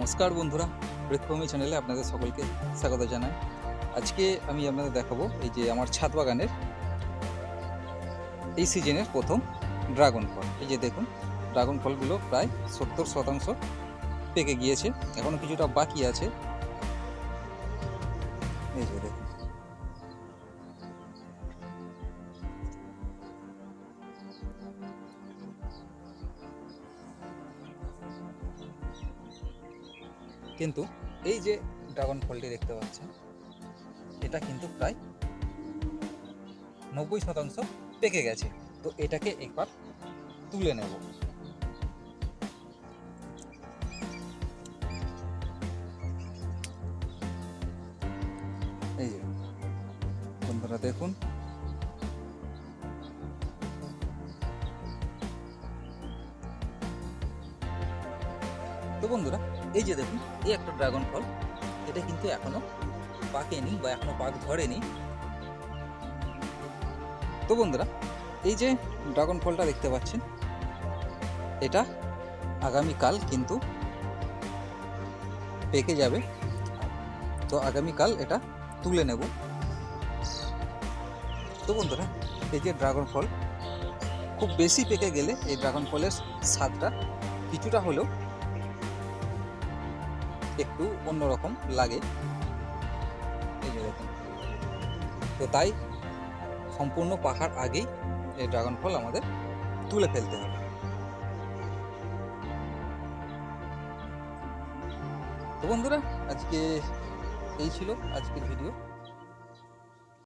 নমস্কার বন্ধুরা, বৃক্ষভূমি চ্যানেলে আপনাদের সকলকে স্বাগত জানাই। আজকে আমি আপনাদের দেখাবো এই যে আমার ছাদ বাগানের এই সিজনের প্রথম ড্রাগন ফল। এই যে দেখুন, ড্রাগন ফলগুলো প্রায় 70% পেকে গিয়েছে, এখনো কিছুটা বাকি আছে। এই যে দেখুন, কিন্তু এই যে ড্রাগন ফলটি দেখতে পাচ্ছেন, এটা কিন্তু প্রায় 90% পেকে গেছে। তো এটাকে একবার তুলে নেব। এই যে বন্ধুরা দেখুন, তো বন্ধুরা এই যে দেখুন, এই একটা ড্রাগন ফল, এটা কিন্তু এখনো পাকেনি বা এখনো পাক ধরেনি। তো বন্ধুরা এই যে ড্রাগন ফলটা দেখতে পাচ্ছেন, এটা আগামীকাল কিন্তু পেকে যাবে। তো আগামীকাল এটা তুলে নেব। তো বন্ধুরা এই যে ড্রাগন ফল খুব বেশি পেকে গেলে এই ড্রাগন ফলের স্বাদটা কিছুটা হলেও একটু অন্যরকম লাগে। এই যে দেখুন, তো তাই সম্পূর্ণ পাকার আগেই এই ড্রাগন ফল আমাদের তুলে ফেলতে হবে। তো বন্ধুরা আজকে এই ছিল আজকের ভিডিও।